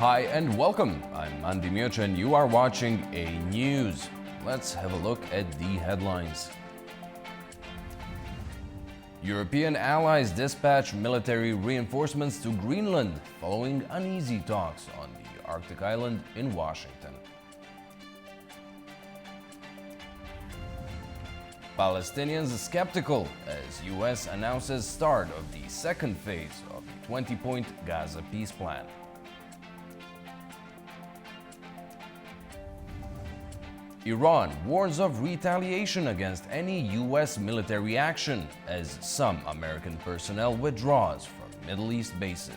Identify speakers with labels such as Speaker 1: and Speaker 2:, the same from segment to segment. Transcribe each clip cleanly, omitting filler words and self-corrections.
Speaker 1: Hi and welcome. I'm Andy Miocha and you are watching A News. Let's have a look at the headlines. European allies dispatch military reinforcements to Greenland following uneasy talks on the Arctic island in Washington. Palestinians skeptical as US announces start of the second phase of the 20-point Gaza peace plan. Iran warns of retaliation against any US military action as some American personnel withdraws from Middle East bases.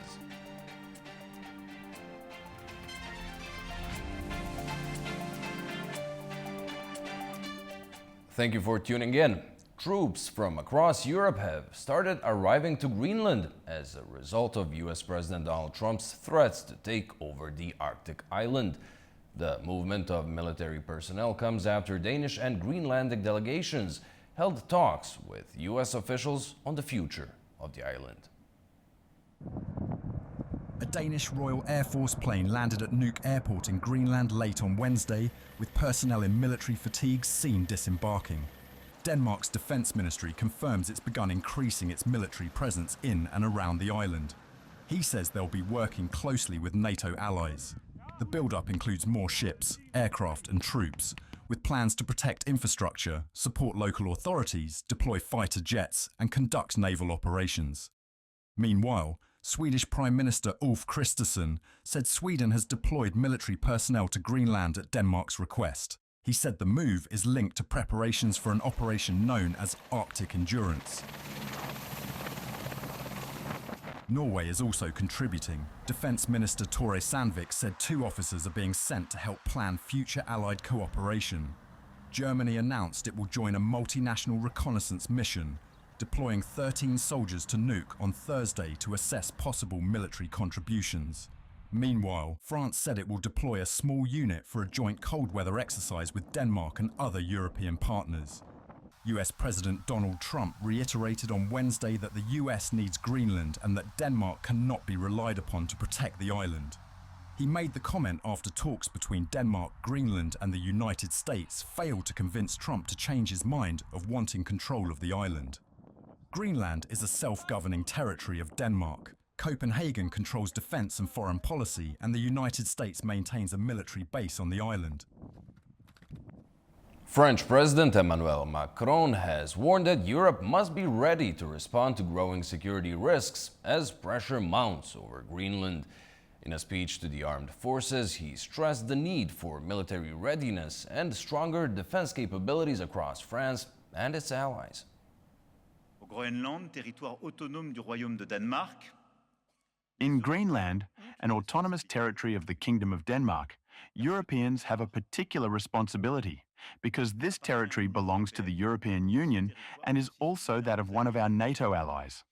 Speaker 1: Thank you for tuning in. Troops from across Europe have started arriving to Greenland as a result of US President Donald Trump's threats to take over the Arctic island. The movement of military personnel comes after Danish and Greenlandic delegations held talks with US officials on the future of the island.
Speaker 2: A Danish Royal Air Force plane landed at Nuuk Airport in Greenland late on Wednesday, with personnel in military fatigues seen disembarking. Denmark's defence ministry confirms it's begun increasing its military presence in and around the island. He says they'll be working closely with NATO allies. The build-up includes more ships, aircraft and troops, with plans to protect infrastructure, support local authorities, deploy fighter jets and conduct naval operations. Meanwhile, Swedish Prime Minister Ulf Kristersson said Sweden has deployed military personnel to Greenland at Denmark's request. He said the move is linked to preparations for an operation known as Arctic Endurance. Norway is also contributing. Defence Minister Tore Sandvik said 2 officers are being sent to help plan future Allied cooperation. Germany announced it will join a multinational reconnaissance mission, deploying 13 soldiers to Nuuk on Thursday to assess possible military contributions. Meanwhile, France said it will deploy a small unit for a joint cold weather exercise with Denmark and other European partners. US President Donald Trump reiterated on Wednesday that the US needs Greenland and that Denmark cannot be relied upon to protect the island. He made the comment after talks between Denmark, Greenland and the United States failed to convince Trump to change his mind of wanting control of the island. Greenland is a self-governing territory of Denmark. Copenhagen controls defence and foreign policy, and the United States maintains a military base on the island.
Speaker 1: French President Emmanuel Macron has warned that Europe must be ready to respond to growing security risks as pressure mounts over Greenland. In a speech to the armed forces, he stressed the need for military readiness and stronger defense capabilities across France and its allies.
Speaker 3: Groenland, territoire autonome du Royaume de Danemark.
Speaker 4: In Greenland, an autonomous territory of the Kingdom of Denmark, Europeans have a particular responsibility because this territory belongs to the European Union and is also that of one of our NATO allies.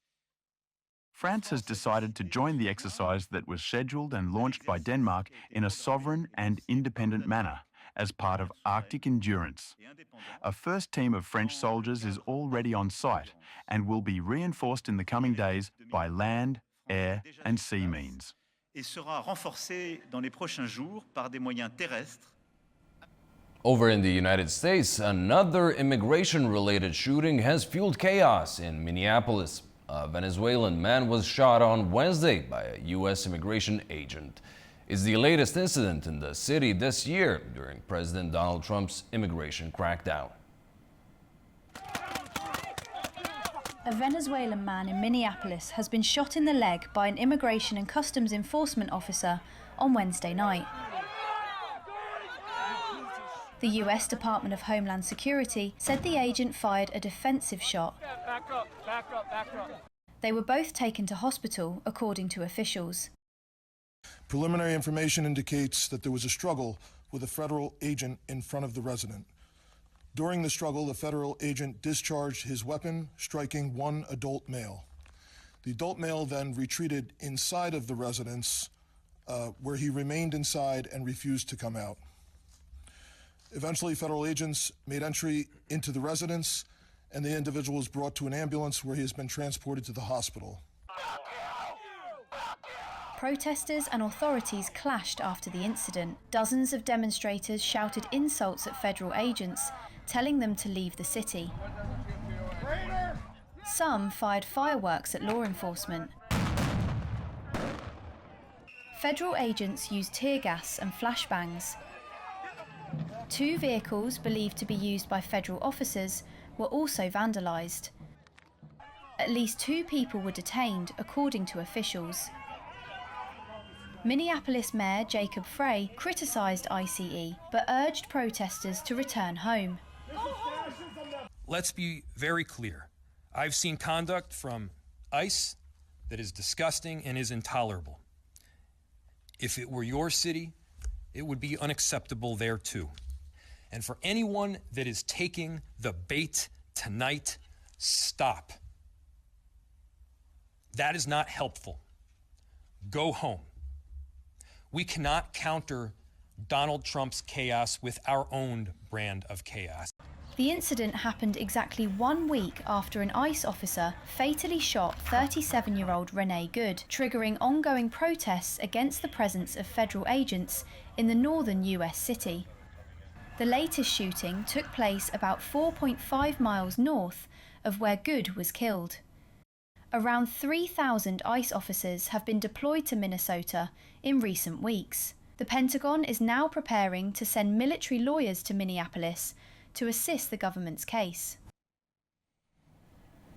Speaker 4: France has decided to join the exercise that was scheduled and launched by Denmark in a sovereign and independent manner as part of Arctic Endurance. A first team of French soldiers is already on site and will be reinforced in the coming days by land, air and sea means.
Speaker 3: Et sera renforcé dans les prochains jours par des moyens terrestres.
Speaker 1: Over in the United States, another immigration-related shooting has fueled chaos in Minneapolis. A Venezuelan man was shot on Wednesday by a U.S. immigration agent. It's the latest incident in the city this year during President Donald Trump's immigration crackdown.
Speaker 5: A Venezuelan man in Minneapolis has been shot in the leg by an immigration and customs enforcement officer on Wednesday night. The US Department of Homeland Security said the agent fired a defensive shot.
Speaker 6: Back up.
Speaker 5: They were both taken to hospital, according to officials.
Speaker 7: Preliminary information indicates that there was a struggle with a federal agent in front of the resident. During the struggle, the federal agent discharged his weapon, striking one adult male. The adult male then retreated inside of the residence, where he remained inside and refused to come out. Eventually, federal agents made entry into the residence, and the individual was brought to an ambulance where he has been transported to the hospital.
Speaker 5: protesters and authorities clashed after the incident. Dozens of demonstrators shouted insults at federal agents, telling them to leave the city. Some fired fireworks at law enforcement. Federal agents used tear gas and flashbangs. 2 vehicles believed to be used by federal officers were also vandalised. At least 2 people were detained, according to officials. Minneapolis Mayor Jacob Frey criticised ICE, but urged protesters to return home.
Speaker 8: Let's be very clear. I've seen conduct from ICE that is disgusting and is intolerable. If it were your city, it would be unacceptable there too. And for anyone that is taking the bait tonight, stop. That is not helpful. Go home. We cannot counter Donald Trump's chaos with our own brand of chaos.
Speaker 5: The incident happened exactly 1 week after an ICE officer fatally shot 37-year-old Renee Good, triggering ongoing protests against the presence of federal agents in the northern US city. The latest shooting took place about 4.5 miles north of where Good was killed. Around 3,000 ICE officers have been deployed to Minnesota in recent weeks. The Pentagon is now preparing to send military lawyers to Minneapolis to assist the government's case.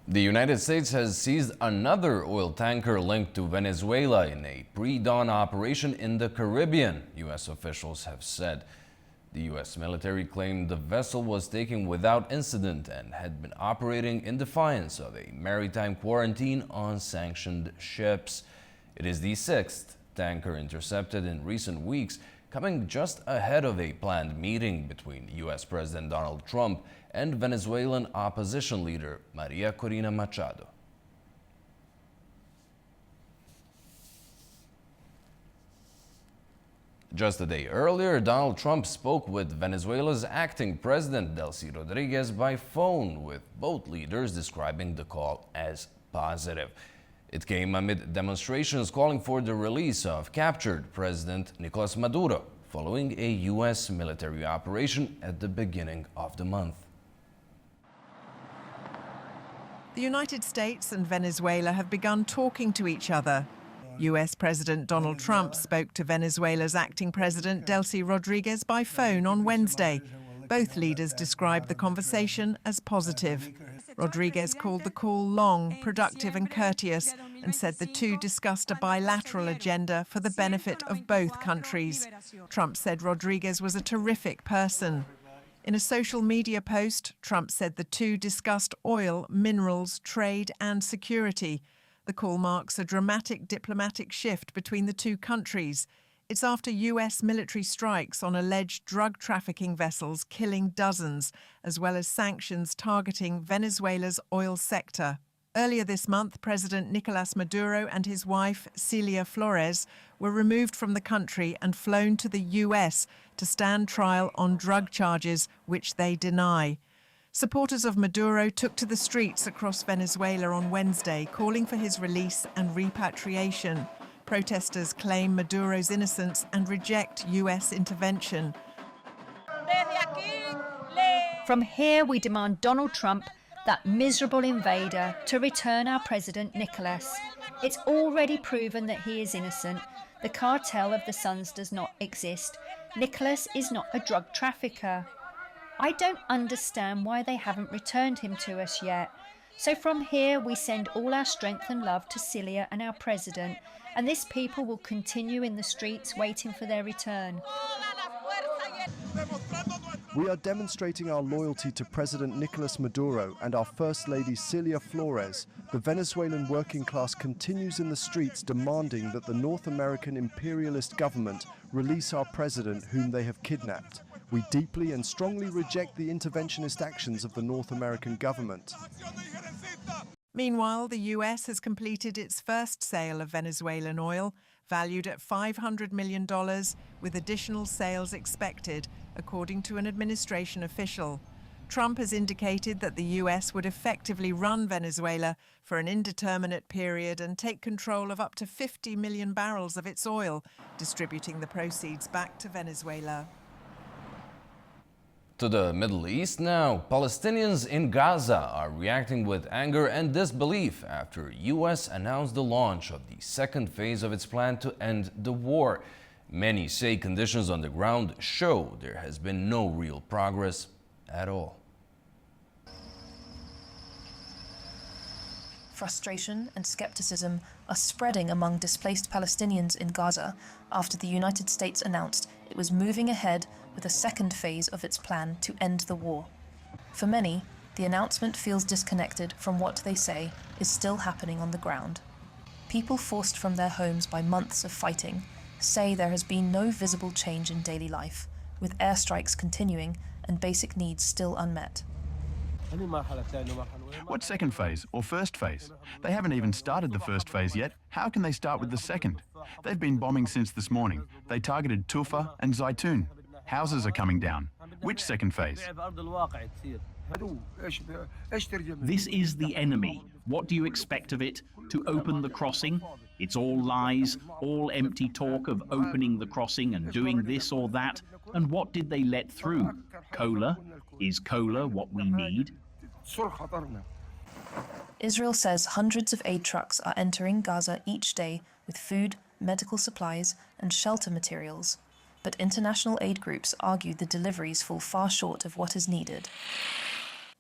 Speaker 1: The United States has seized another oil tanker linked to Venezuela in a pre-dawn operation in the Caribbean, U.S. officials have said. The U.S. military claimed the vessel was taken without incident and had been operating in defiance of a maritime quarantine on sanctioned ships. It is the 6th tanker intercepted in recent weeks, coming just ahead of a planned meeting between U.S. President Donald Trump and Venezuelan opposition leader Maria Corina Machado. Just a day earlier, Donald Trump spoke with Venezuela's acting president, Delcy Rodriguez, by phone, with both leaders describing the call as positive. It came amid demonstrations calling for the release of captured President Nicolas Maduro, following a U.S. military operation at the beginning of the month.
Speaker 9: The United States and Venezuela have begun talking to each other. US President Donald Trump spoke to Venezuela's acting president Delcy Rodriguez by phone on Wednesday. Both leaders described the conversation as positive. Rodriguez called the call long, productive and courteous, and said the two discussed a bilateral agenda for the benefit of both countries. Trump said Rodriguez was a terrific person. In a social media post, Trump said the two discussed oil, minerals, trade and security. The call marks a dramatic diplomatic shift between the two countries. It's after US military strikes on alleged drug trafficking vessels killing dozens, as well as sanctions targeting Venezuela's oil sector. Earlier this month, President Nicolas Maduro and his wife, Celia Flores, were removed from the country and flown to the US to stand trial on drug charges, which they deny. Supporters of Maduro took to the streets across Venezuela on Wednesday, calling for his release and repatriation. Protesters claim Maduro's innocence and reject US intervention.
Speaker 10: From here, we demand Donald Trump, that miserable invader, to return our president, Nicolas. It's already proven that he is innocent. The cartel of the Suns does not exist. Nicolas is not a drug trafficker. I don't understand why they haven't returned him to us yet. So from here, we send all our strength and love to Celia and our president, and this people will continue in the streets waiting for their return.
Speaker 11: We are demonstrating our loyalty to President Nicolas Maduro and our First Lady Celia Flores. The Venezuelan working class continues in the streets demanding that the North American imperialist government release our president, whom they have kidnapped. We deeply and strongly reject the interventionist actions of the North American government.
Speaker 9: Meanwhile, the US has completed its first sale of Venezuelan oil, valued at $500 million, with additional sales expected, according to an administration official. Trump has indicated that the US would effectively run Venezuela for an indeterminate period and take control of up to 50 million barrels of its oil, distributing the proceeds back to Venezuela.
Speaker 1: To the Middle East now, Palestinians in Gaza are reacting with anger and disbelief after US announced the launch of the second phase of its plan to end the war. Many say conditions on the ground show there has been no real progress at all.
Speaker 12: Frustration and skepticism are spreading among displaced Palestinians in Gaza after the United States announced it was moving ahead with a second phase of its plan to end the war. For many, the announcement feels disconnected from what they say is still happening on the ground. People forced from their homes by months of fighting say there has been no visible change in daily life, with airstrikes continuing and basic needs still unmet.
Speaker 4: What second phase or first phase? They haven't even started the first phase yet. How can they start with the second? They've been bombing since this morning. They targeted Tufa and Zaytun. Houses are coming down. Which second phase?
Speaker 13: This is the enemy. What do you expect of it? To open the crossing? It's all lies, all empty talk of opening the crossing and doing this or that. And what did they let through? Cola? Is cola what we need?
Speaker 12: Israel says hundreds of aid trucks are entering Gaza each day with food, medical supplies, and shelter materials. But international aid groups argue the deliveries fall far short of what is needed.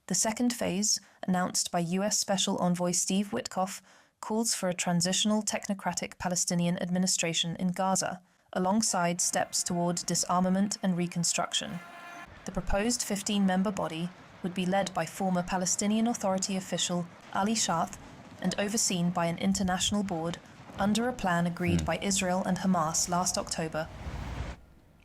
Speaker 12: The second phase, announced by US Special Envoy Steve Witkoff, calls for a transitional technocratic Palestinian administration in Gaza, alongside steps toward disarmament and reconstruction. The proposed 15-member body would be led by former Palestinian Authority official Ali Sharth and overseen by an international board under a plan agreed by Israel and Hamas last October.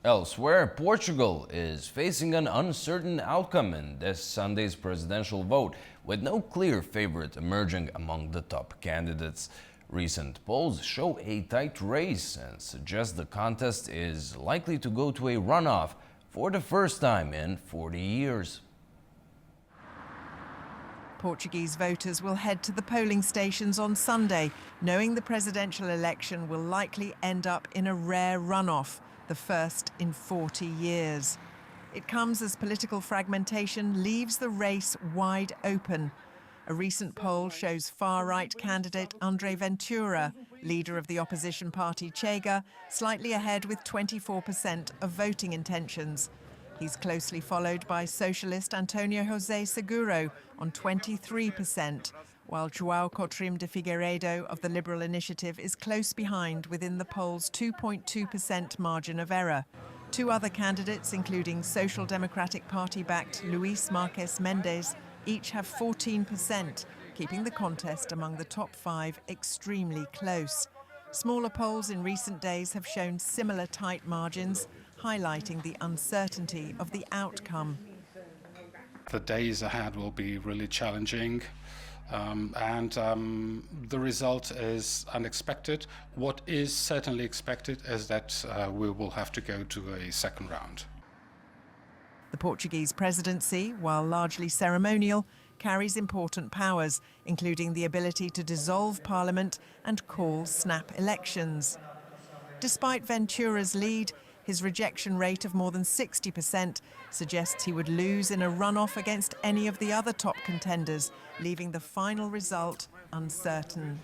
Speaker 1: Elsewhere, Portugal is facing an uncertain outcome in this Sunday's presidential vote, with no clear favorite emerging among the top candidates. Recent polls show a tight race and suggest the contest is likely to go to a runoff for the first time in 40 years.
Speaker 9: Portuguese voters will head to the polling stations on Sunday, knowing the presidential election will likely end up in a rare runoff, the first in 40 years. It comes as political fragmentation leaves the race wide open. A recent poll shows far-right candidate André Ventura, leader of the opposition party Chega, slightly ahead with 24% of voting intentions. He's closely followed by socialist Antonio José Seguro on 23%, while João Coutrim de Figueiredo of the Liberal Initiative is close behind within the poll's 2.2% margin of error. Two other candidates, including Social Democratic Party-backed Luis Marques Mendes, each have 14%, keeping the contest among the top five extremely close. Smaller polls in recent days have shown similar tight margins, highlighting the uncertainty of the outcome.
Speaker 14: The days ahead will be really challenging, and the result is unexpected. What is certainly expected is that we will have to go to a second round.
Speaker 9: The Portuguese presidency, while largely ceremonial, carries important powers, including the ability to dissolve parliament and call snap elections. Despite Ventura's lead, his rejection rate of more than 60% suggests he would lose in a runoff against any of the other top contenders, leaving the final result uncertain.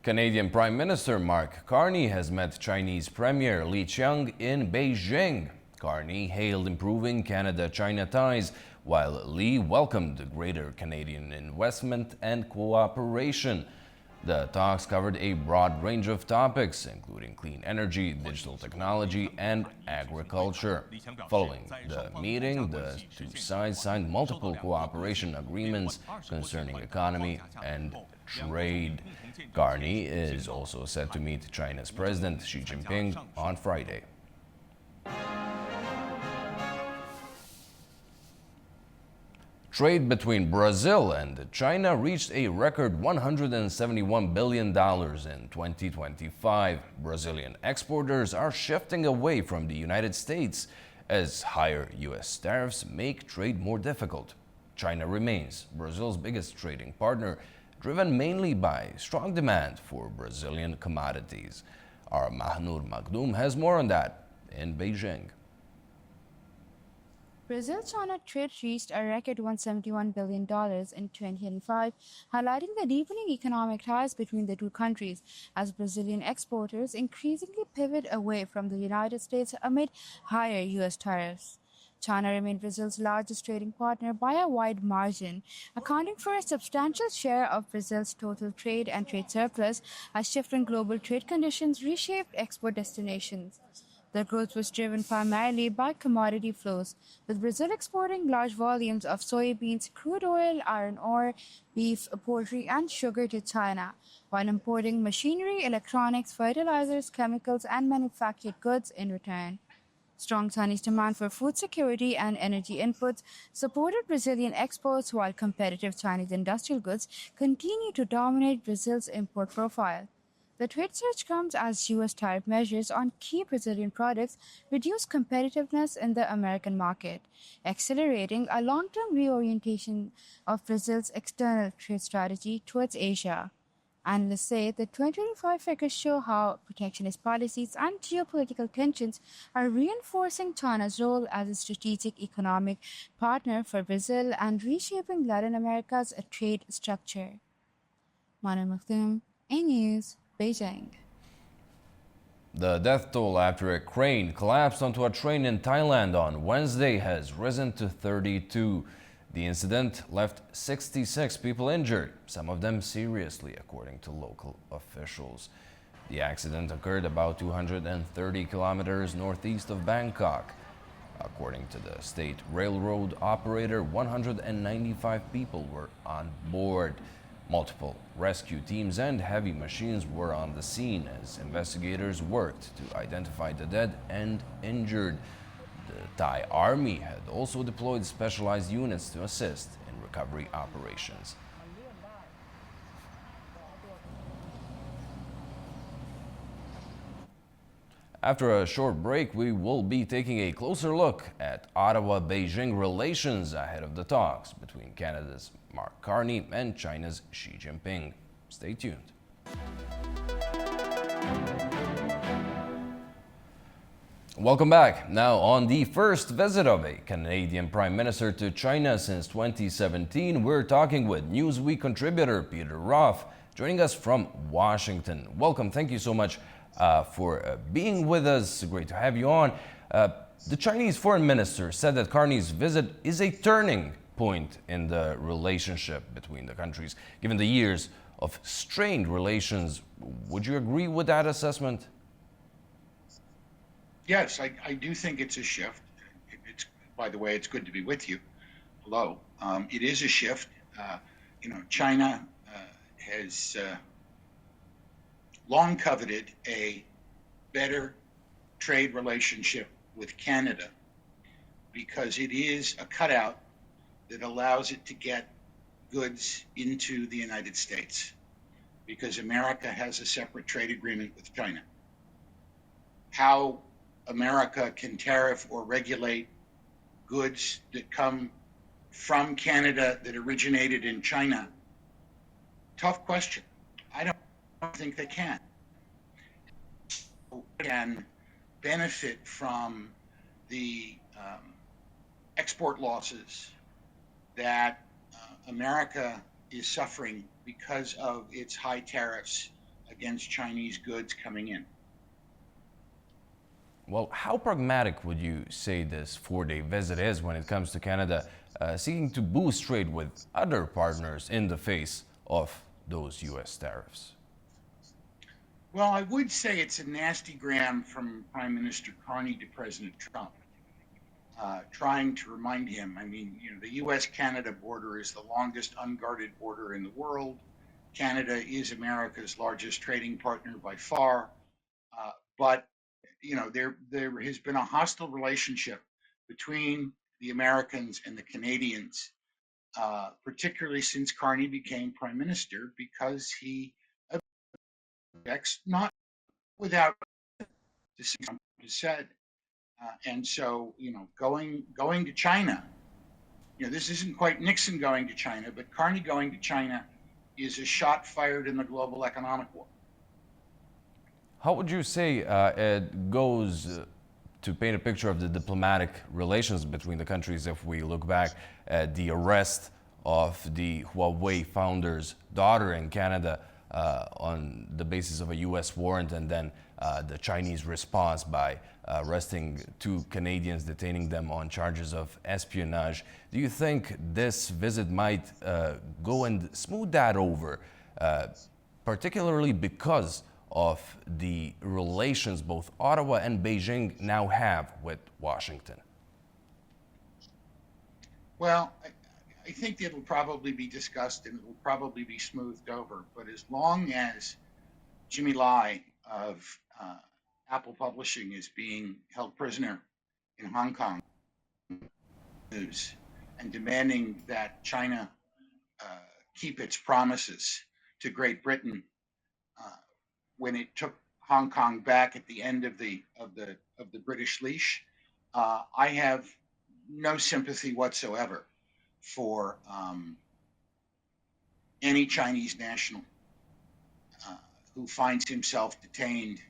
Speaker 1: Canadian Prime Minister Mark Carney has met Chinese Premier Li Qiang in Beijing. Carney hailed improving Canada-China ties, while Li welcomed greater Canadian investment and cooperation. The talks covered a broad range of topics, including clean energy, digital technology, and agriculture. Following the meeting, the two sides signed multiple cooperation agreements concerning economy and trade. Carney is also set to meet China's President Xi Jinping on Friday. Trade between Brazil and China reached a record $171 billion in 2025. Brazilian exporters are shifting away from the United States as higher U.S. tariffs make trade more difficult. China remains Brazil's biggest trading partner, driven mainly by strong demand for Brazilian commodities. Our Mahnur Makhdoom has more on that in Beijing.
Speaker 15: Brazil-China trade reached a record $171 billion in 2025, highlighting the deepening economic ties between the two countries as Brazilian exporters increasingly pivot away from the United States amid higher U.S. tariffs. China remained Brazil's largest trading partner by a wide margin, accounting for a substantial share of Brazil's total trade and trade surplus as shifting global trade conditions reshaped export destinations. The growth was driven primarily by commodity flows, with Brazil exporting large volumes of soybeans, crude oil, iron ore, beef, poultry, and sugar to China, while importing machinery, electronics, fertilizers, chemicals, and manufactured goods in return. Strong Chinese demand for food security and energy inputs supported Brazilian exports, while competitive Chinese industrial goods continue to dominate Brazil's import profile. The trade surge comes as U.S. tariff measures on key Brazilian products reduce competitiveness in the American market, accelerating a long-term reorientation of Brazil's external trade strategy towards Asia. Analysts say the 2025 figures show how protectionist policies and geopolitical tensions are reinforcing China's role as a strategic economic partner for Brazil and reshaping Latin America's trade structure. Mahnur Makhdoom, A-News, Beijing.
Speaker 1: The death toll after a crane collapsed onto a train in Thailand on Wednesday has risen to 32. The incident left 66 people injured, some of them seriously, according to local officials. The accident occurred about 230 kilometers northeast of Bangkok. According to the state railroad operator, 195 people were on board. Multiple rescue teams and heavy machines were on the scene as investigators worked to identify the dead and injured. The Thai army had also deployed specialized units to assist in recovery operations. After a short break, we will be taking a closer look at Ottawa-Beijing relations ahead of the talks between Canada's Mark Carney and China's Xi Jinping. Stay tuned. Welcome back. Now, on the first visit of a Canadian Prime Minister to China since 2017, we're talking with Newsweek contributor Peter Roth, joining us from Washington. Welcome. Thank you so much for being with us. Great to have you on. The Chinese foreign minister said that Carney's visit is a turning point in the relationship between the countries, given the years of strained relations. Would you agree with that assessment?
Speaker 16: Yes, I do think it's a shift. It's, by the way, it's good to be with you. Hello. It is a shift. China has long coveted a better trade relationship with Canada because it is a cutout that allows it to get goods into the United States, because America has a separate trade agreement with China. How America can tariff or regulate goods that come from Canada that originated in China, tough question. I don't think they can. Can benefit from the export losses that America is suffering because of its high tariffs against Chinese goods coming in.
Speaker 1: Well, how pragmatic would you say this four-day visit is when it comes to Canada seeking to boost trade with other partners in the face of those U.S. tariffs?
Speaker 16: Well, I would say it's a nasty gram from Prime Minister Carney to President Trump, trying to remind him, the U.S.-Canada border is the longest unguarded border in the world. Canada is America's largest trading partner by far, but there has been a hostile relationship between the Americans and the Canadians, particularly since Carney became Prime Minister, because he objects, not without, Trump has said, And so, going to China, this isn't quite Nixon going to China, but Carney going to China is a shot fired in the global economic war.
Speaker 1: How would you say it goes to paint a picture of the diplomatic relations between the countries if we look back at the arrest of the Huawei founder's daughter in Canada on the basis of a U.S. warrant, and then the Chinese response by arresting 2 Canadians, detaining them on charges of espionage? Do you think this visit might go and smooth that over, particularly because of the relations both Ottawa and Beijing now have with Washington?
Speaker 16: Well, I think it will probably be discussed and it will probably be smoothed over. But as long as Jimmy Lai of Apple Publishing is being held prisoner in Hong Kong news and demanding that China keep its promises to Great Britain when it took Hong Kong back at the end of the British leash, I have no sympathy whatsoever for any Chinese national who finds himself detained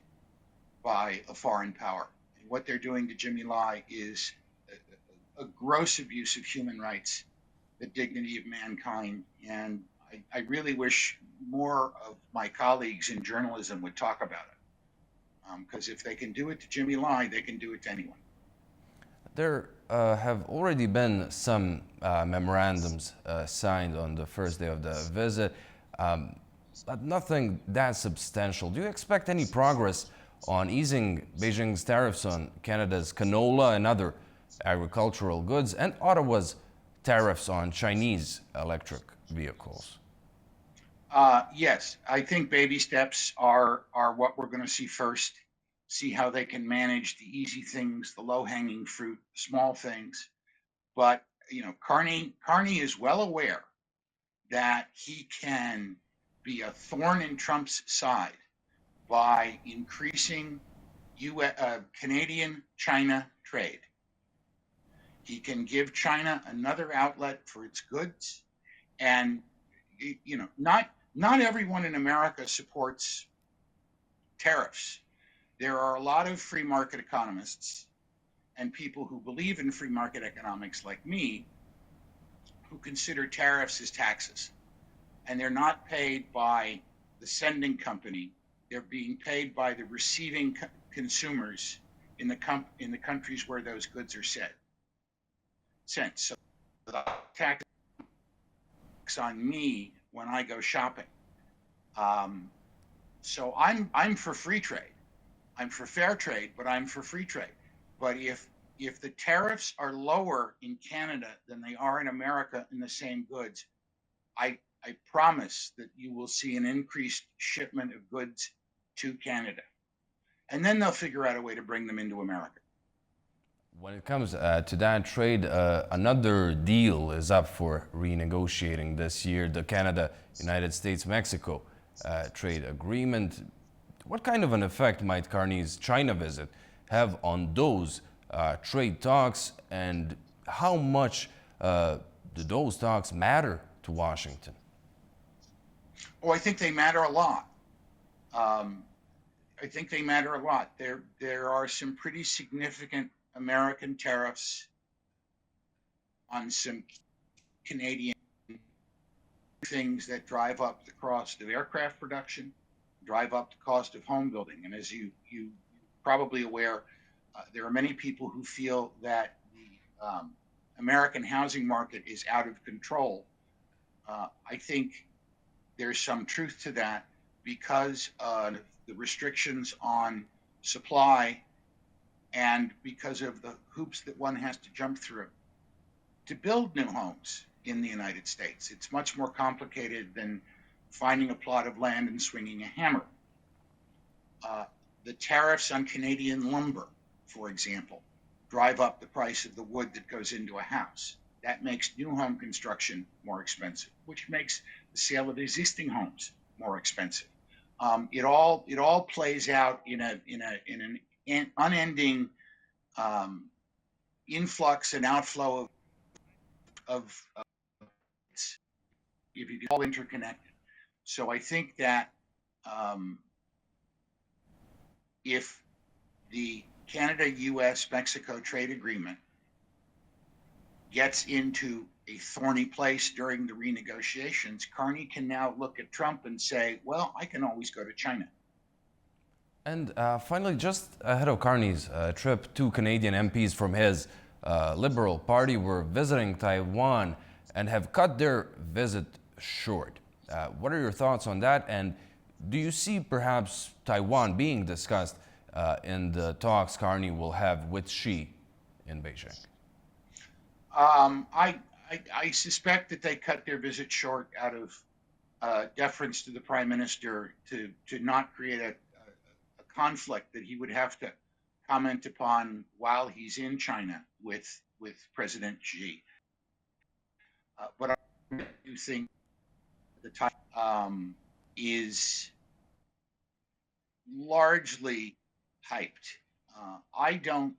Speaker 16: by a foreign power. And what they're doing to Jimmy Lai is a gross abuse of human rights, the dignity of mankind, and I really wish more of my colleagues in journalism would talk about it. Because if they can do it to Jimmy Lai, they can do it to anyone.
Speaker 1: There have already been some memorandums signed on the first day of the visit, but nothing that substantial. Do you expect any progress on easing Beijing's tariffs on Canada's canola and other agricultural goods, and Ottawa's tariffs on Chinese electric vehicles?
Speaker 16: Yes, I think baby steps are what we're going to see first. See how they can manage the easy things, the low-hanging fruit, small things. But Carney is well aware that he can be a thorn in Trump's side by increasing Canadian-China trade. He can give China another outlet for its goods, and not everyone in America supports tariffs. There are a lot of free market economists and people who believe in free market economics like me who consider tariffs as taxes. And they're not paid by the sending company. They're being paid by the receiving consumers in the countries where those goods are sent. So the tax on me when I go shopping. So I'm for free trade. I'm for fair trade, but I'm for free trade. But if the tariffs are lower in Canada than they are in America in the same goods, I promise that you will see an increased shipment of goods to Canada. And then they'll figure out a way to bring them into America.
Speaker 1: When it comes to that trade, another deal is up for renegotiating this year, the Canada-United States-Mexico trade agreement. What kind of an effect might Carney's China visit have on those trade talks, and how much do those talks matter to Washington?
Speaker 16: Oh, I think they matter a lot. I think they matter a lot. There are some pretty significant American tariffs on some Canadian things that drive up the cost of aircraft production, drive up the cost of home building. And as you probably aware, there are many people who feel that the American housing market is out of control. I think there's some truth to that because of the restrictions on supply and because of the hoops that one has to jump through to build new homes in the United States. It's much more complicated than finding a plot of land and swinging a hammer. The tariffs on Canadian lumber, for example, drive up the price of the wood that goes into a house. That makes new home construction more expensive, which makes the sale of existing homes more expensive. It all plays out in an unending influx and outflow of if you all interconnected. So I think that if the Canada-US-Mexico trade agreement gets into a thorny place during the renegotiations, Carney can now look at Trump and say, well, I can always go to China.
Speaker 1: And finally, just ahead of Carney's trip, 2 Canadian MPs from his Liberal Party were visiting Taiwan and have cut their visit short. What are your thoughts on that? And do you see perhaps Taiwan being discussed in the talks Carney will have with Xi in Beijing?
Speaker 16: I suspect that they cut their visit short out of deference to the Prime Minister to not create a conflict that he would have to comment upon while he's in China with President Xi. But I do think the time is largely hyped. I don't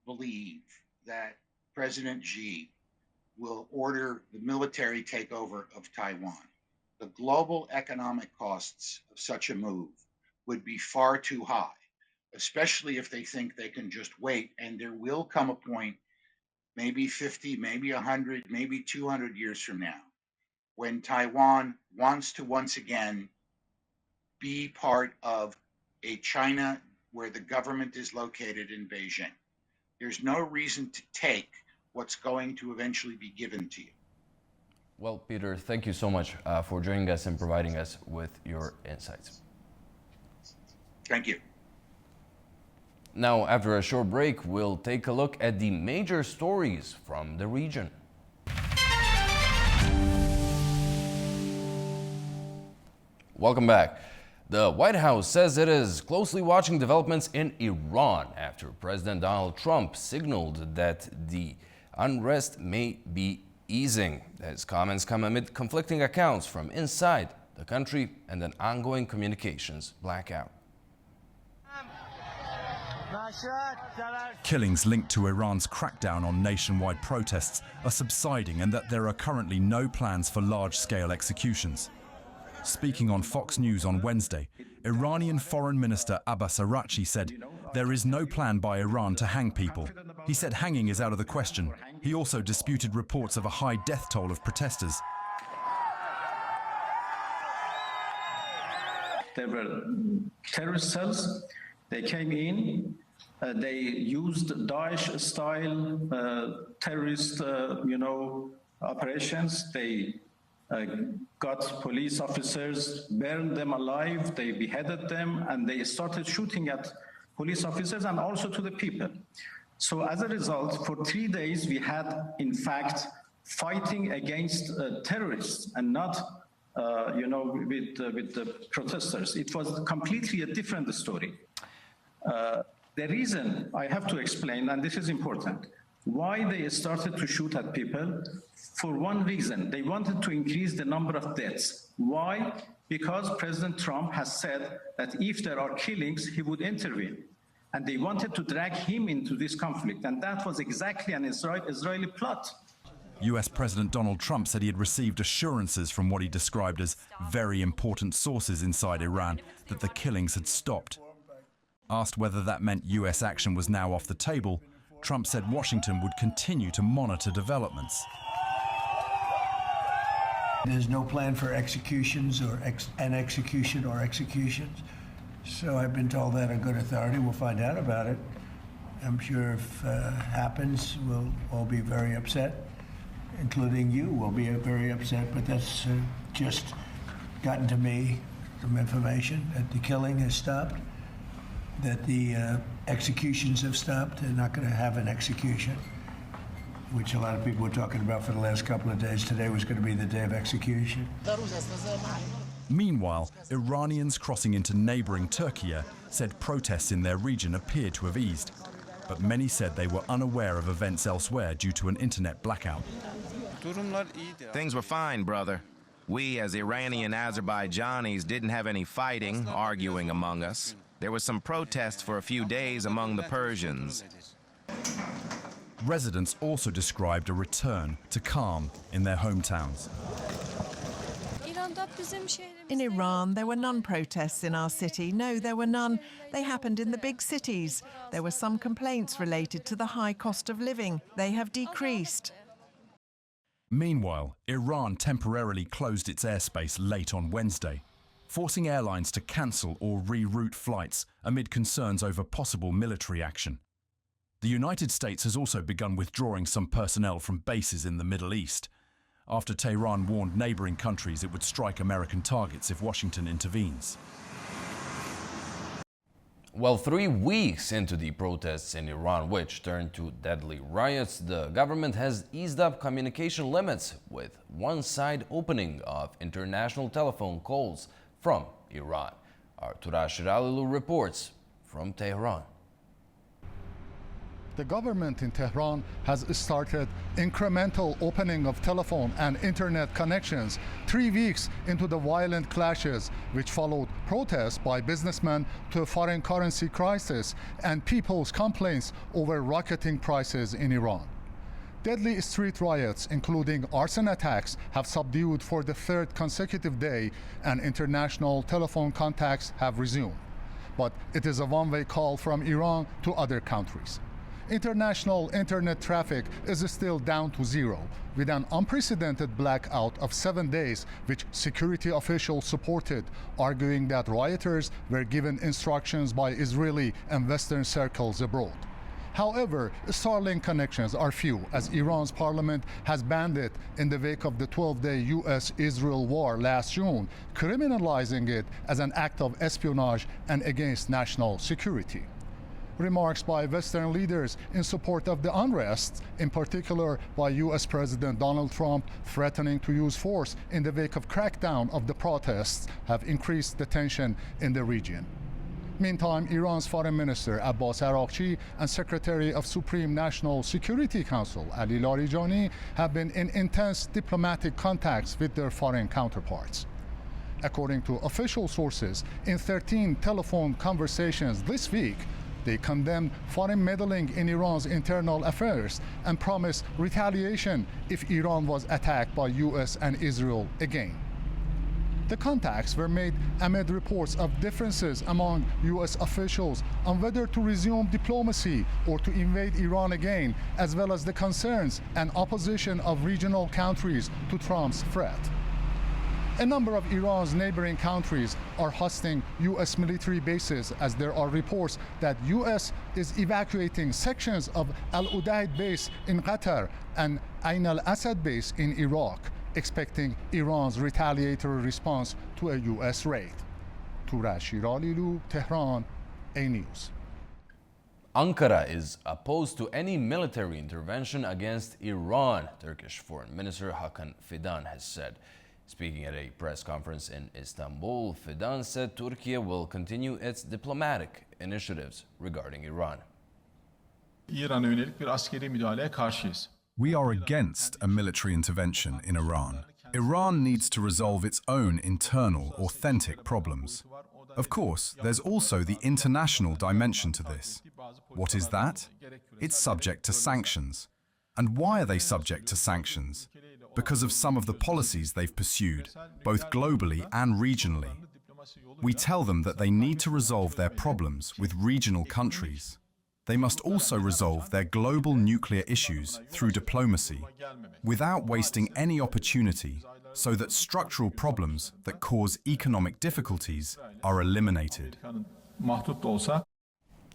Speaker 16: believe that President Xi will order the military takeover of Taiwan. The global economic costs of such a move would be far too high, especially if they think they can just wait. And there will come a point, maybe 50, maybe 100, maybe 200 years from now, when Taiwan wants to once again be part of a China where the government is located in Beijing. There's no reason to take what's going to eventually be given to you.
Speaker 1: Well, Peter, thank you so much for joining us and providing us with your insights.
Speaker 16: Thank you.
Speaker 1: Now, after a short break, we'll take a look at the major stories from the region. Welcome back. The White House says it is closely watching developments in Iran after President Donald Trump signaled that the unrest may be easing. His comments come amid conflicting accounts from inside the country and an ongoing communications blackout.
Speaker 2: Killings linked to Iran's crackdown on nationwide protests are subsiding, and that there are currently no plans for large-scale executions. Speaking on Fox News on Wednesday, Iranian Foreign Minister Abbas Araghchi said there is no plan by Iran to hang people. He said hanging is out of the question. He also disputed reports of a high death toll of protesters.
Speaker 17: There were terrorist cells. They came in. They used Daesh-style terrorist, operations. They got police officers, burned them alive, they beheaded them, and they started shooting at police officers and also to the people. So as a result, for 3 days, we had, in fact, fighting against terrorists and not, with the protesters. It was completely a different story. The reason I have to explain, and this is important, why they started to shoot at people, for one reason, they wanted to increase the number of deaths. Why? Because President Trump has said that if there are killings, he would intervene. And they wanted to drag him into this conflict, and that was exactly an Israeli plot.
Speaker 2: US President Donald Trump said he had received assurances from what he described as very important sources inside Iran that the killings had stopped. Asked whether that meant US action was now off the table, Trump said Washington would continue to monitor developments.
Speaker 18: There's no plan for executions or an execution or executions. So I've been told that on good authority. We'll find out about it. I'm sure if it happens, we'll all be very upset, including you will be very upset. But that's just gotten to me, some information that the killing has stopped, that the executions have stopped. They're not going to have an execution, which a lot of people were talking about for the last couple of days. Today was going to be the day of execution.
Speaker 2: Meanwhile, Iranians crossing into neighboring Turkey said protests in their region appeared to have eased, but many said they were unaware of events elsewhere due to an internet blackout.
Speaker 19: Things were fine, brother. We, as Iranian Azerbaijanis, didn't have any fighting, arguing among us. There was some protest for a few days among the Persians.
Speaker 2: Residents also described a return to calm in their hometowns.
Speaker 9: In Iran, there were none protests in our city. No, there were none. They happened in the big cities. There were some complaints related to the high cost of living. They have decreased.
Speaker 2: Meanwhile, Iran temporarily closed its airspace late on Wednesday, forcing airlines to cancel or reroute flights amid concerns over possible military action. The United States has also begun withdrawing some personnel from bases in the Middle East, after Tehran warned neighboring countries it would strike American targets if Washington intervenes.
Speaker 1: Well, 3 weeks into the protests in Iran, which turned to deadly riots, the government has eased up communication limits, with one side opening of international telephone calls from Iran. Our Turash Ralilu reports from Tehran.
Speaker 20: The government in Tehran has started incremental opening of telephone and internet connections 3 weeks into the violent clashes which followed protests by businessmen to a foreign currency crisis and people's complaints over rocketing prices in Iran. Deadly street riots, including arson attacks, have subdued for the 3rd consecutive day, and international telephone contacts have resumed. But it is a one-way call from Iran to other countries. International internet traffic is still down to zero, with an unprecedented blackout of 7 days, which security officials supported, arguing that rioters were given instructions by Israeli and Western circles abroad. However, Starlink connections are few, as Iran's parliament has banned it in the wake of the 12-day US-Israel war last June, criminalizing it as an act of espionage and against national security. Remarks by Western leaders in support of the unrest, in particular by US President Donald Trump threatening to use force in the wake of crackdown of the protests, have increased the tension in the region. Meantime, Iran's Foreign Minister Abbas Araghchi and Secretary of Supreme National Security Council Ali Larijani have been in intense diplomatic contacts with their foreign counterparts. According to official sources, in 13 telephone conversations this week, they condemned foreign meddling in Iran's internal affairs and promised retaliation if Iran was attacked by US and Israel again. The contacts were made amid reports of differences among US officials on whether to resume diplomacy or to invade Iran again, as well as the concerns and opposition of regional countries to Trump's threat. A number of Iran's neighboring countries are hosting US military bases, as there are reports that US is evacuating sections of Al Udeid base in Qatar and Ain al-Assad base in Iraq, expecting Iran's retaliatory response to a US raid. Turash Ralilu, Tehran, A News.
Speaker 1: Ankara is opposed to any military intervention against Iran, Turkish Foreign Minister Hakan Fidan has said. Speaking at a press conference in Istanbul, Fidan said Turkey will continue its diplomatic initiatives regarding Iran.
Speaker 2: We are against a military intervention in Iran. Iran needs to resolve its own internal, authentic problems. Of course, there's also the international dimension to this. What is that? It's subject to sanctions. And why are they subject to sanctions? Because of some of the policies they've pursued, both globally and regionally. We tell them that they need to resolve their problems with regional countries. They must also resolve their global nuclear issues through diplomacy, without wasting any opportunity, so that structural problems that cause economic difficulties are eliminated.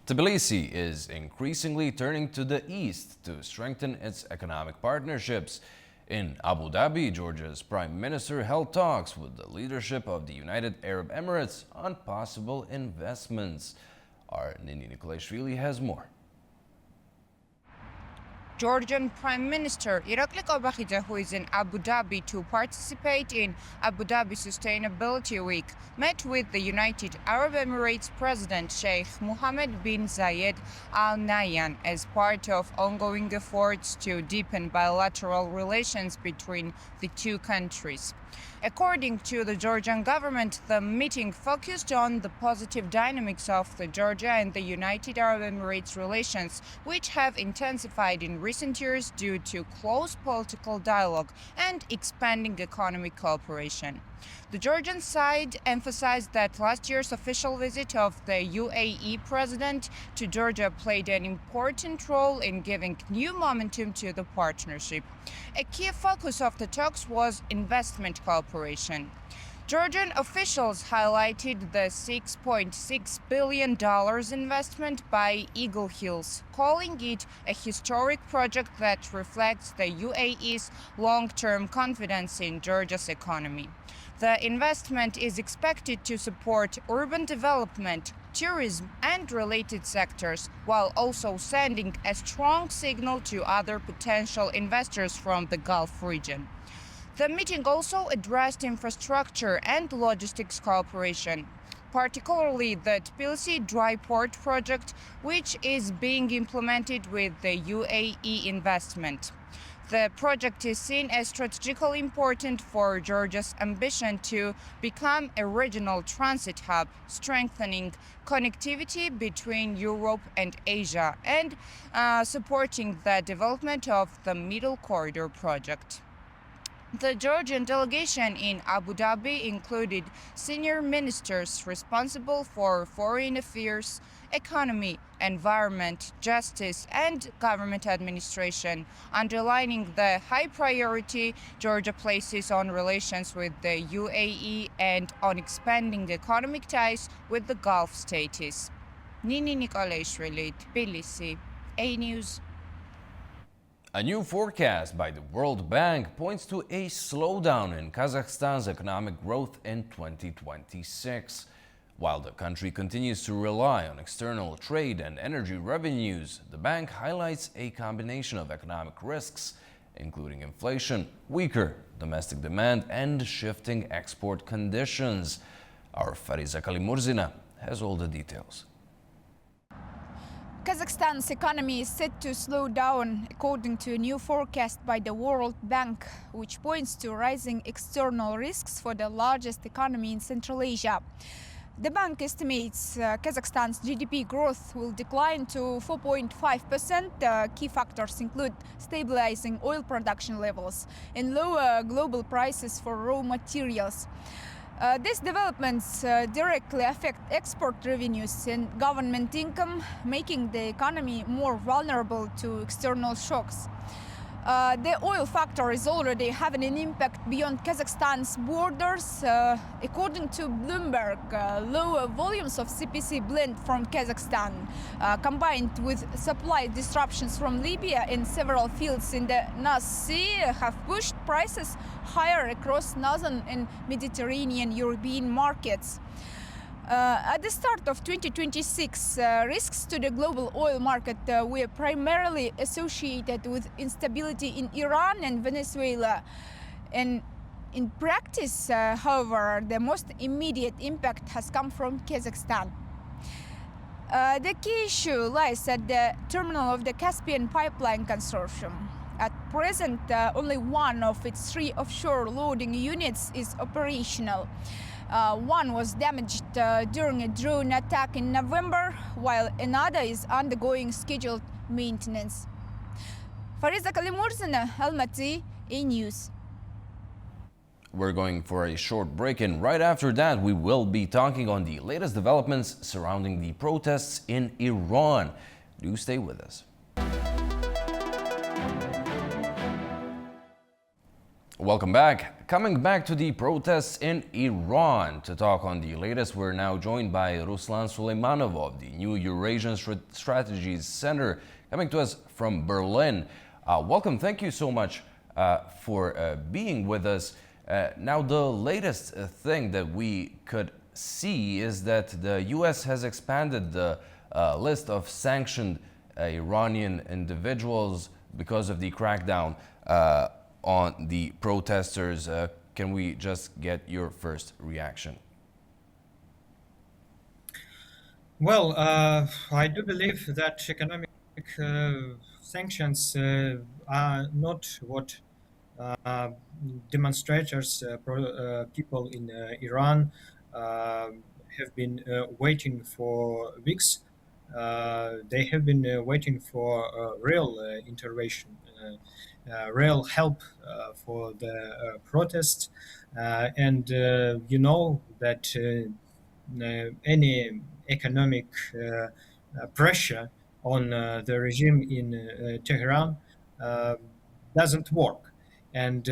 Speaker 1: Tbilisi is increasingly turning to the east to strengthen its economic partnerships. In Abu Dhabi, Georgia's Prime Minister held talks with the leadership of the United Arab Emirates on possible investments. Our Nini Nikolashvili has more.
Speaker 15: Georgian Prime Minister Irakli Qobakhidze, who is in Abu Dhabi to participate in Abu Dhabi Sustainability Week, met with the United Arab Emirates President Sheikh Mohammed bin Zayed Al Nahyan as part of ongoing efforts to deepen bilateral relations between the two countries. According to the Georgian government, the meeting focused on the positive dynamics of the Georgia and the United Arab Emirates relations, which have intensified in recent years due to close political dialogue and expanding economic cooperation. The Georgian side emphasized that last year's official visit of the UAE president to Georgia played an important role in giving new momentum to the partnership. A key focus of the talks was investment cooperation. Georgian officials highlighted the $6.6 billion investment by Eagle Hills, calling it a historic project that reflects the UAE's long-term confidence in Georgia's economy. The investment is expected to support urban development, tourism, and related sectors, while also sending a strong signal to other potential investors from the Gulf region. The meeting also addressed infrastructure and logistics cooperation, particularly the Tbilisi Dry Port project, which is being implemented with the UAE investment. The project is seen as strategically important for Georgia's ambition to become a regional transit hub, strengthening connectivity between Europe and Asia and supporting the development of the Middle Corridor project. The Georgian delegation in Abu Dhabi included senior ministers responsible for foreign affairs, economy, environment, justice, and government administration, underlining the high priority Georgia places on relations with the UAE and on expanding economic ties with the Gulf states. Nini Nikolaishvili, Tbilisi, A-News.
Speaker 1: A new forecast by the World Bank points to a slowdown in Kazakhstan's economic growth in 2026. While the country continues to rely on external trade and energy revenues, the bank highlights a combination of economic risks, including inflation, weaker domestic demand, and shifting export conditions. Our Fariza Kalimurzina has all the details.
Speaker 21: Kazakhstan's economy is set to slow down, according to a new forecast by the World Bank, which points to rising external risks for the largest economy in Central Asia. The bank estimates Kazakhstan's GDP growth will decline to 4.5%. Key factors include stabilizing oil production levels and lower global prices for raw materials. These developments directly affect export revenues and government income, making the economy more vulnerable to external shocks. The oil factor is already having an impact beyond Kazakhstan's borders. According to Bloomberg, lower volumes of CPC blend from Kazakhstan, combined with supply disruptions from Libya and several fields in the North Sea, have pushed prices higher across northern and Mediterranean European markets. At the start of 2026, risks to the global oil market were primarily associated with instability in Iran and Venezuela. And in practice, however, the most immediate impact has come from Kazakhstan. The key issue lies at the terminal of the Caspian Pipeline Consortium. At present, only one of its 3 offshore loading units is operational. One was damaged during a drone attack in November, while another is undergoing scheduled maintenance. Fariza Kalimurzina, Almaty, A-News.
Speaker 1: We're going for a short break, and right after that we will be talking on the latest developments surrounding the protests in Iran. Do stay with us. Welcome back. Coming back to the protests in Iran to talk on the latest, we're now joined by Ruslan Suleymanov of the New Eurasian Strategies Center, coming to us from Berlin. Welcome. Thank you so much for being with us. Now, the latest thing that we could see is that the U.S. has expanded the list of sanctioned Iranian individuals because of the crackdown on the protesters. Can we just get your first reaction?
Speaker 6: Well, I do believe that economic sanctions are not what demonstrators, people in Iran have been waiting for weeks. They have been waiting for real intervention, real help for the protests. And you know that any economic pressure on the regime in Tehran doesn't work. And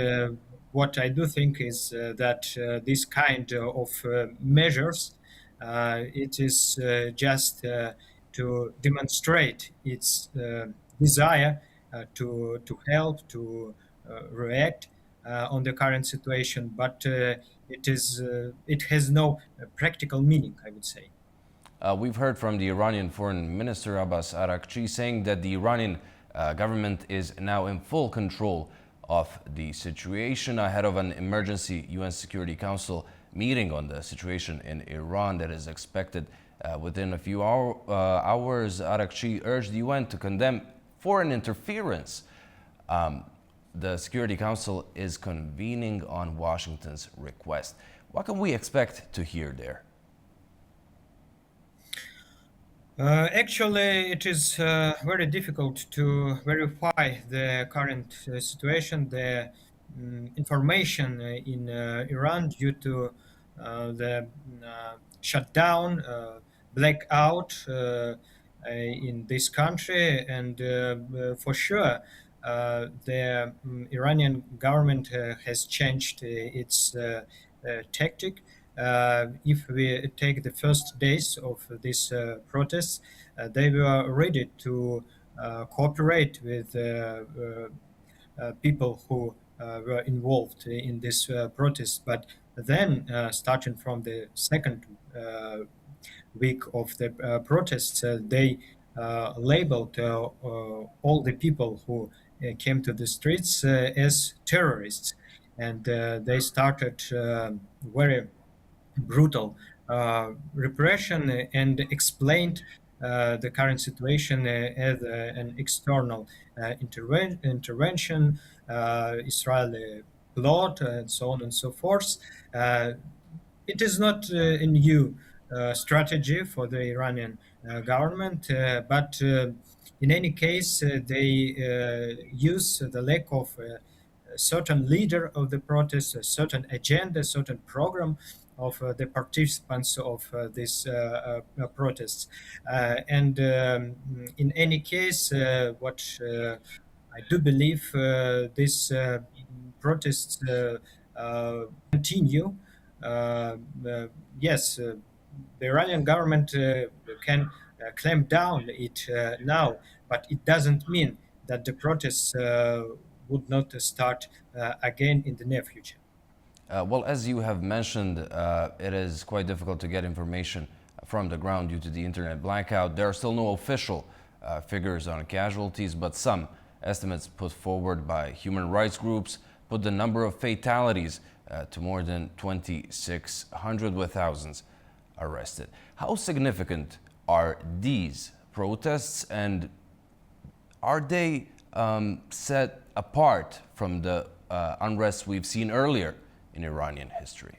Speaker 6: what I do think is that this kind of measures, it is just to demonstrate its desire to help, to react on the current situation, but it has no practical meaning, I would say.
Speaker 1: We've heard from the Iranian Foreign Minister Abbas Araghchi saying that the Iranian government is now in full control of the situation ahead of an emergency UN Security Council meeting on the situation in Iran that is expected within a few hours. Araghchi urged the UN to condemn foreign interference. The Security Council is convening on Washington's request. What can we expect to hear there?
Speaker 6: Actually, it is very difficult to verify the current situation, the information in Iran due to the shutdown, blackout in this country, and for sure the Iranian government has changed its tactic. If we take the first days of this protests, they were ready to cooperate with people who were involved in this protest. But then, starting from the second week of the protests, they labeled all the people who came to the streets as terrorists. And they started very brutal repression and explained the current situation as an external intervention, Israeli plot, and so on and so forth. It is not a new strategy for the Iranian government, but in any case, they use the lack of a certain leader of the protest, a certain agenda, a certain program of the participants of these protests. And in any case, what I do believe, these protests continue. Yes, the Iranian government can clamp down it now, but it doesn't mean that the protests would not start again in the near future.
Speaker 1: Well, as you have mentioned, it is quite difficult to get information from the ground due to the internet blackout. There are still no official figures on casualties, but some estimates put forward by human rights groups put the number of fatalities to more than 2,600, with thousands arrested. How significant are these protests, and are they set apart from the unrest we've seen earlier in Iranian history?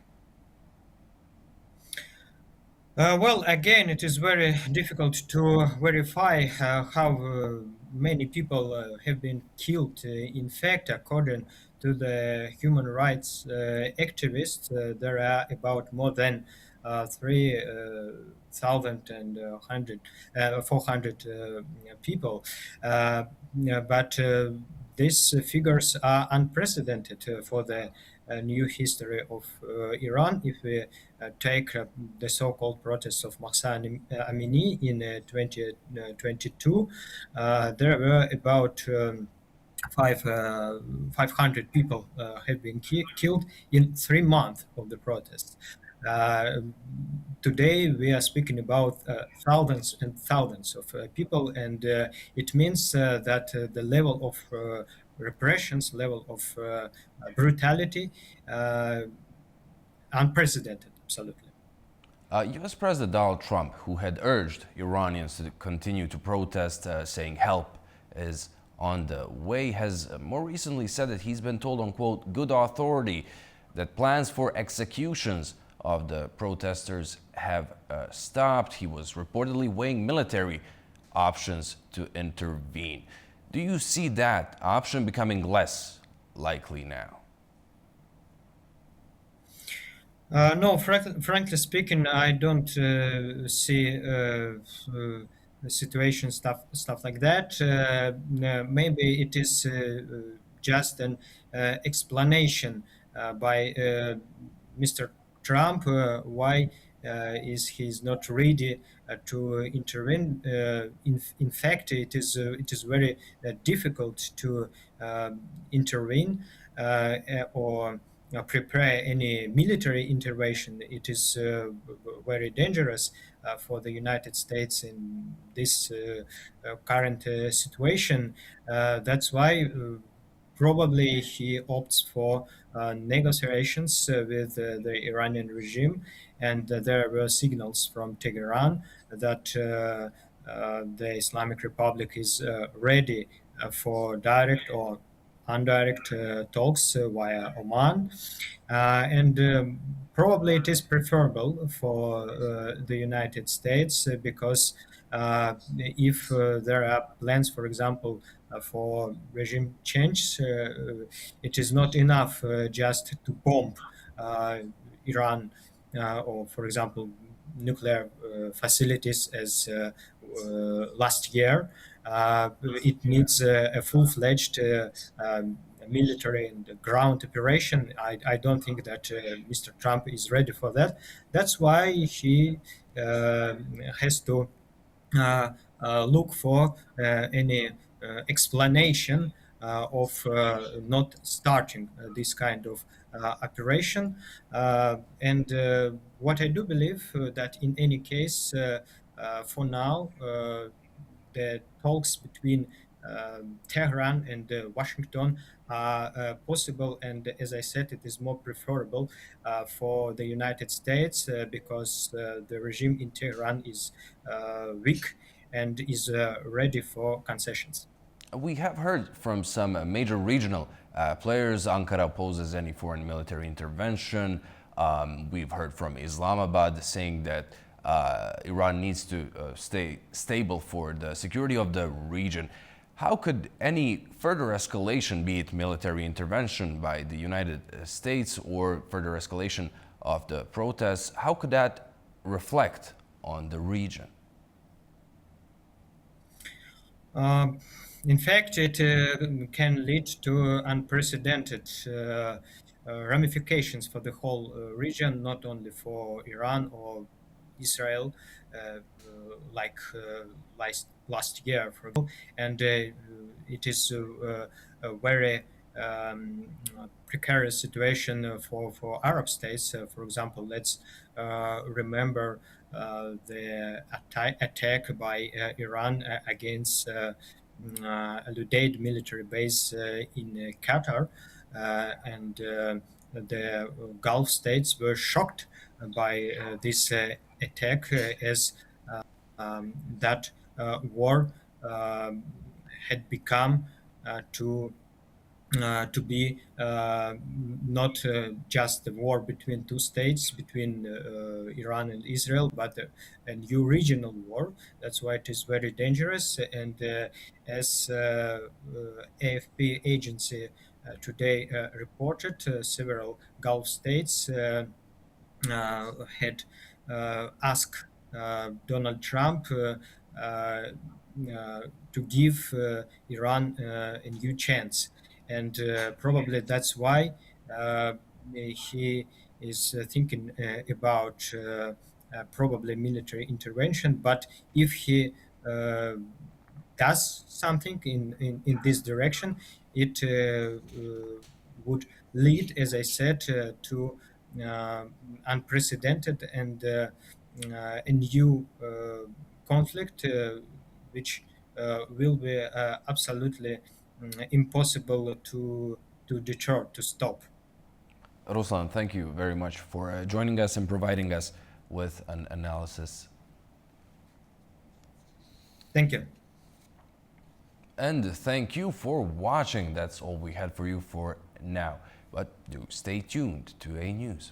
Speaker 6: Well, again, it is very difficult to verify how many people have been killed. In fact, according to the human rights activists, there are about more than 400 people. But these figures are unprecedented for the new history of Iran. If we take the so-called protests of Mahsa Amini in 2022, there were about 500 people have been killed in 3 months of the protests. Today we are speaking about thousands and thousands of people, and it means that the level of repressions, level of brutality, unprecedented, absolutely.
Speaker 1: US President Donald Trump, who had urged Iranians to continue to protest, saying help is on the way, has more recently said that he's been told on, quote, good authority that plans for executions of the protesters have stopped. He was reportedly weighing military options to intervene. Do you see that option becoming less likely now?
Speaker 6: No, frankly speaking, I don't see the situation stuff like that. Maybe it is just an explanation by Mr. Trump why is he's not ready to intervene. In fact, it is very difficult to intervene or prepare any military intervention. It is very dangerous for the United States in this current situation. That's why probably he opts for negotiations with the Iranian regime, and there were signals from Tehran that the Islamic Republic is ready for direct or indirect talks via Oman, and probably it is preferable for the United States because if there are plans, for example, for regime change, it is not enough just to bomb Iran or, for example, nuclear facilities as last year. It needs a full-fledged military and ground operation. I don't think that Mr. Trump is ready for that. That's why he has to look for any explanation of not starting this kind of operation. And what I do believe that in any case, for now, the talks between Tehran and Washington are possible, and as I said, it is more preferable for the United States because the regime in Tehran is weak and is ready for concessions.
Speaker 1: We have heard from some major regional players. Ankara opposes any foreign military intervention. We've heard from Islamabad saying that Iran needs to stay stable for the security of the region. How could any further escalation, be it military intervention by the United States or further escalation of the protests, how could that reflect on the region?
Speaker 6: In fact, it can lead to unprecedented ramifications for the whole region, not only for Iran or Israel, like last year, for example. And it is a very precarious situation for Arab states. For example, let's remember the attack by Iran against Al Udeid military base in Qatar, and the Gulf states were shocked by this attack as that war had become to be not just a war between two states, between Iran and Israel, but a new regional war. That's why it is very dangerous. And as AFP agency today reported, several Gulf states had asked Donald Trump to give Iran a new chance. And probably that's why he is thinking about probably military intervention. But if he does something in this direction, it would lead, as I said, to unprecedented and a new conflict, which will be absolutely impossible to deter, to stop.
Speaker 1: Ruslan, thank you very much for joining us and providing us with an analysis.
Speaker 6: Thank you.
Speaker 1: And thank you for watching. That's all we had for you for now. But do stay tuned to A News.